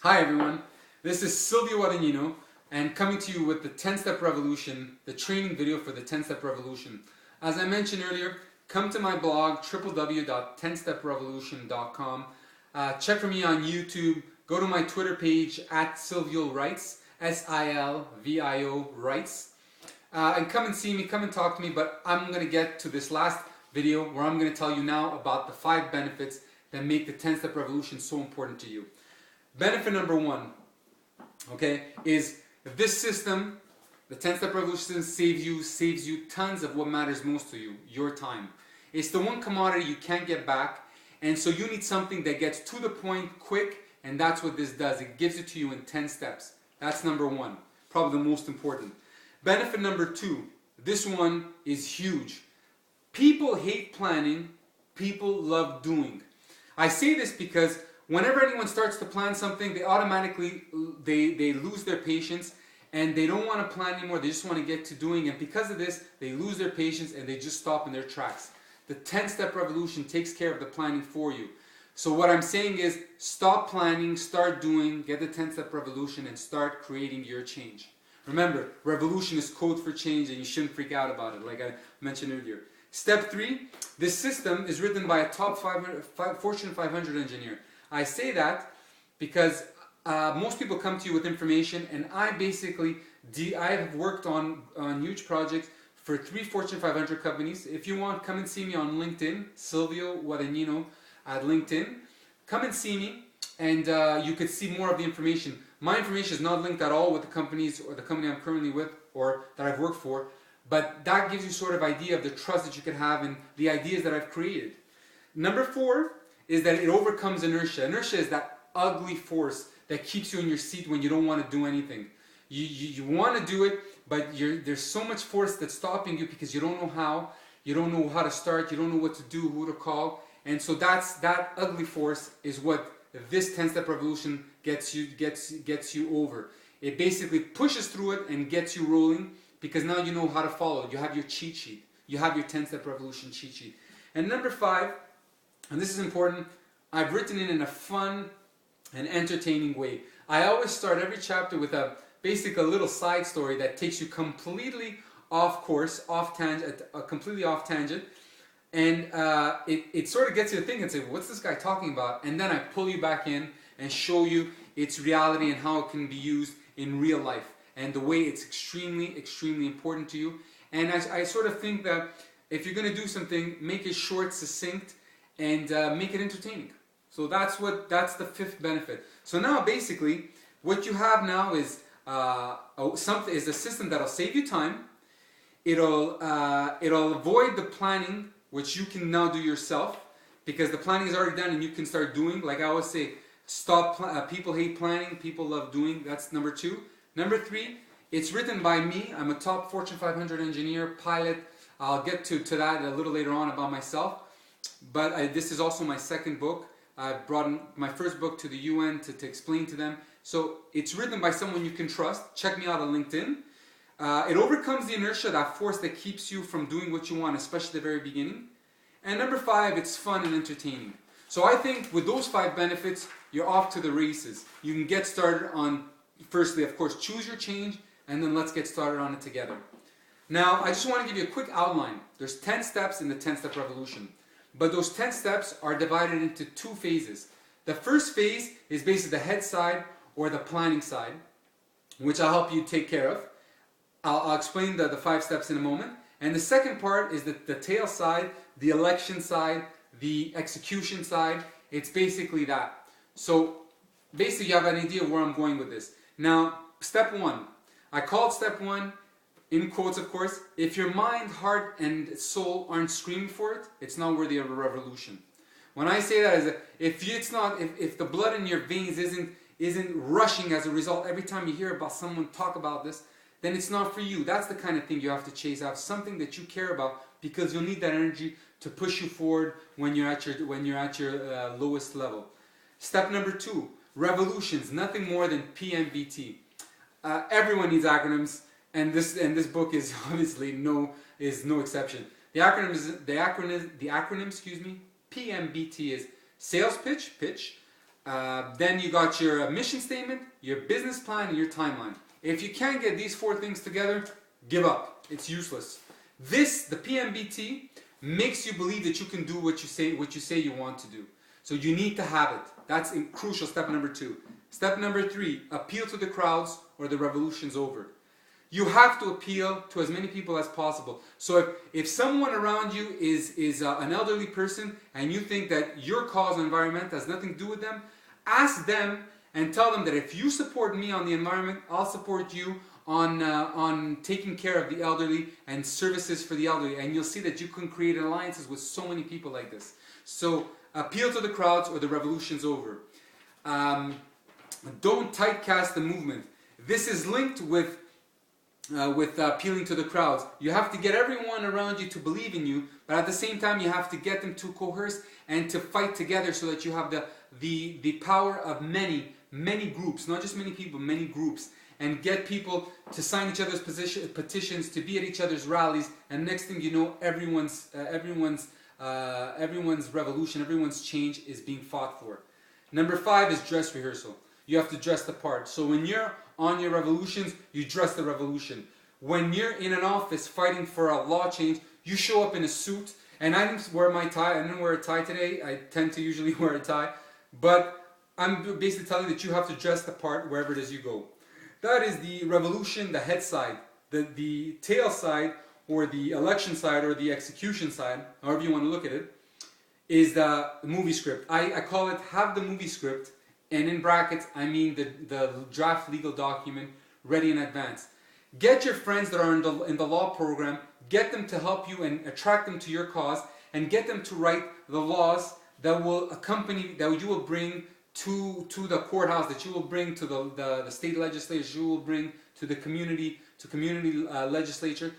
Hi everyone, this is Silvio Guadagnino and coming to you with the 10-Step Revolution, the training video for the 10-Step Revolution. As I mentioned earlier, come to my blog www.10steprevolution.com. Check for me on YouTube, go to my Twitter page at Silvio Writes, S-I-L-V-I-O Writes. And come and see me, come and talk to me, but I'm going to get to this last video where I'm going to tell you now about the 5 benefits that make the 10-Step Revolution so important to you. Benefit number 1, okay, is this system, the 10-Step Revolution, saves you tons of what matters most to you, your time. It's the one commodity you can't get back, and so you need something that gets to the point quick, and that's what this does. It gives it to you in 10 steps. That's number 1, probably the most important. Benefit number 2, this one is huge. People hate planning, people love doing. I say this because whenever anyone starts to plan something, they automatically they lose their patience and they don't want to plan anymore. They just want to get to doing, and because of this, they lose their patience and they just stop in their tracks. The 10-Step Revolution takes care of the planning for you. So what I'm saying is, stop planning, start doing, get the 10-Step Revolution and start creating your change. Remember, revolution is code for change and you shouldn't freak out about it, like I mentioned earlier. Step 3, this system is written by a top Fortune 500 engineer. I say that because most people come to you with information, and I have worked on huge projects for 3 Fortune 500 companies. If you want, come and see me on LinkedIn, Silvio Guadagnino at LinkedIn. Come and see me, and you could see more of the information. My information is not linked at all with the companies or the company I'm currently with or that I've worked for, but that gives you sort of idea of the trust that you can have in the ideas that I've created. Number 4 is that it overcomes inertia. Inertia is that ugly force that keeps you in your seat when you don't want to do anything. You want to do it, but there's so much force that's stopping you because you don't know how to start, you don't know what to do, who to call, and so that ugly force is what this 10-Step Revolution gets you over. It basically pushes through it and gets you rolling because now you know how to follow. You have your cheat sheet. You have your 10-Step Revolution cheat sheet. And number 5, and this is important, I've written it in a fun and entertaining way. I always start every chapter with a little side story that takes you completely off course, completely off tangent, and it sort of gets you to think and say, what's this guy talking about? And then I pull you back in and show you its reality and how it can be used in real life and the way it's extremely, extremely important to you. And I sort of think that if you're going to do something, make it short, succinct, and make it entertaining. So that's the 5th benefit. So now basically what you have now is a system that'll save you time. It'll avoid the planning, which you can now do yourself because the planning is already done and you can start doing. Like I always say, people hate planning, people love doing. That's number 2. Number 3, it's written by me. I'm a top Fortune 500 engineer, pilot. I'll get to that a little later on about myself. But this is also my 2nd book. I brought my 1st book to the UN to explain to them. So it's written by someone you can trust. Check me out on LinkedIn. It overcomes the inertia, that force that keeps you from doing what you want, especially at the very beginning. And number 5, it's fun and entertaining. So I think with those 5 benefits, you're off to the races. You can get started on, firstly, of course, choose your change, and then let's get started on it together. Now, I just want to give you a quick outline. There's 10 steps in the 10-Step Revolution. But those 10 steps are divided into 2 phases. The first phase is basically the head side or the planning side, which I'll help you take care of. I'll explain the 5 steps in a moment. And the second part is the tail side, the election side, the execution side. It's basically that. So basically you have an idea where I'm going with this. Now, step 1. I called step 1, in quotes of course, if your mind, heart, and soul aren't screaming for it, it's not worthy of a revolution. When I say that, is that if the blood in your veins isn't rushing as a result every time you hear about someone talk about this, then it's not for you. That's the kind of thing you have to chase out, something that you care about, because you'll need that energy to push you forward when you're at your lowest level. Step number 2, revolutions, nothing more than PMVT. Everyone needs acronyms. And this book is obviously no exception. The acronym, PMBT is sales pitch, Then you got your mission statement, your business plan, and your timeline. If you can't get these 4 things together, give up. It's useless. The PMBT, makes you believe that you can do what you say you want to do. So you need to have it. That's crucial. Step number 2. Step number 3, appeal to the crowds or the revolution's over. You have to appeal to as many people as possible. So if someone around you is an elderly person and you think that your cause on environment has nothing to do with them, ask them and tell them that if you support me on the environment, I'll support you on taking care of the elderly and services for the elderly. And you'll see that you can create alliances with so many people like this. So appeal to the crowds or the revolution's over. Don't typecast the movement. This is linked with appealing to the crowds. You have to get everyone around you to believe in you, but at the same time you have to get them to coerce and to fight together so that you have the power of many groups, not just many people, many groups, and get people to sign each other's petitions, to be at each other's rallies, and next thing you know, everyone's revolution, everyone's change is being fought for. Number 5 is dress rehearsal. You have to dress the part. So when you're on your revolutions, you dress the revolution. When you're in an office fighting for a law change, you show up in a suit. And I didn't wear my tie. I didn't wear a tie today. I tend to usually wear a tie. But I'm basically telling you that you have to dress the part wherever it is you go. That is the revolution, the head side. The tail side, or the election side, or the execution side, however you want to look at it, is the movie script. I call it have the movie script. And in brackets, I mean the draft legal document ready in advance. Get your friends that are in the law program, get them to help you and attract them to your cause, and get them to write the laws that will accompany, that you will bring to the courthouse, that you will bring to the state legislature, you will bring to the community, legislature.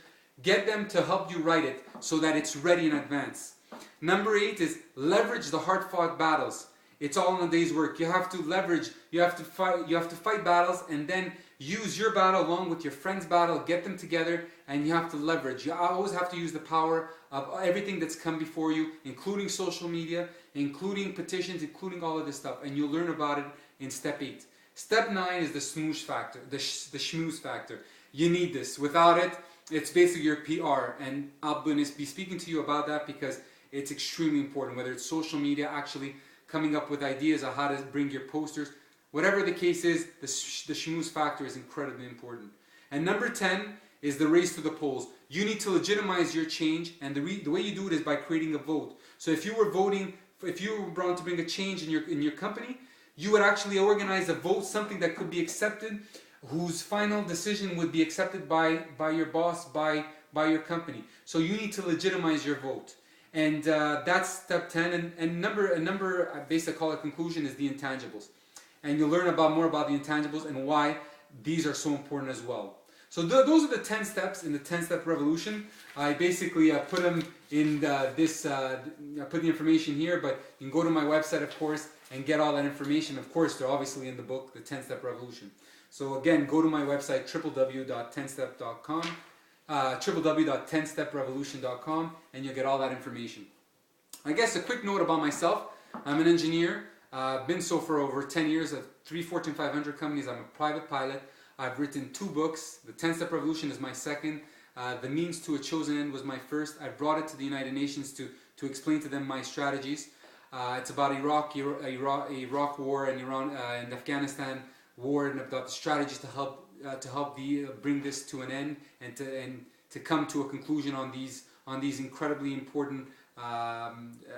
Get them to help you write it so that it's ready in advance. Number 8 is leverage the hard-fought battles. It's all in a day's work. You have to leverage, you have to fight battles, and then use your battle along with your friend's battle, get them together, and you have to leverage. You always have to use the power of everything that's come before you, including social media, including petitions, including all of this stuff, and you'll learn about it in step 8. Step 9 is the smoosh factor, the schmooze factor. You need this. Without it, it's basically your PR, and I'm going to be speaking to you about that because it's extremely important, whether it's social media, actually coming up with ideas on how to bring your posters. Whatever the case is, the schmooze factor is incredibly important. And number 10 is the race to the polls. You need to legitimize your change, and the way you do it is by creating a vote. So if you were voting, if you were brought to bring a change in your company, you would actually organize a vote, something that could be accepted, whose final decision would be accepted by your boss, by your company. So you need to legitimize your vote. And that's step 10. And number, basically I call it conclusion, is the intangibles. And you'll learn more about the intangibles and why these are so important as well. So those are the 10 steps in the 10-step revolution. I basically put them in I put the information here, but you can go to my website, of course, and get all that information. Of course, they're obviously in the book, The 10-Step Revolution. So again, go to my website, www.10step.com. www.10steprevolution.com, and you'll get all that information. I guess a quick note about myself. I'm an engineer. Been so for over 10 years at 3 Fortune 500 companies. I'm a private pilot. I've written 2 books. The 10-Step Revolution is my second. The Means to a Chosen End was my first. I brought it to the United Nations to explain to them my strategies. It's about Iraq war and Iran and Afghanistan war, and about the strategies to help bring this to an end and to come to a conclusion on these incredibly important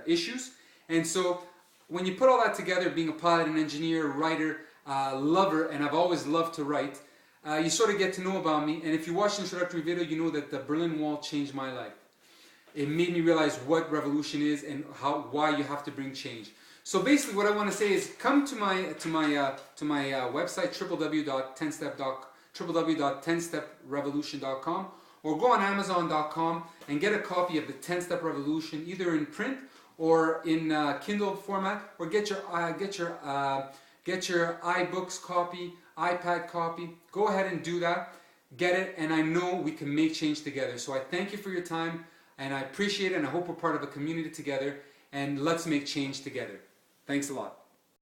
issues. And so when you put all that together, being a pilot, an engineer, writer, lover, and I've always loved to write, you sort of get to know about me. And if you watch the introductory video, you know that the Berlin Wall changed my life. It made me realize what revolution is and why you have to bring change. So basically, what I want to say is, come to my website, www.10steprevolution.com, or go on Amazon.com and get a copy of the 10-Step Revolution, either in print or in Kindle format, or get your iBooks copy, iPad copy. Go ahead and do that. Get it, and I know we can make change together. So I thank you for your time, and I appreciate it, and I hope we're part of a community together, and let's make change together. Thanks a lot.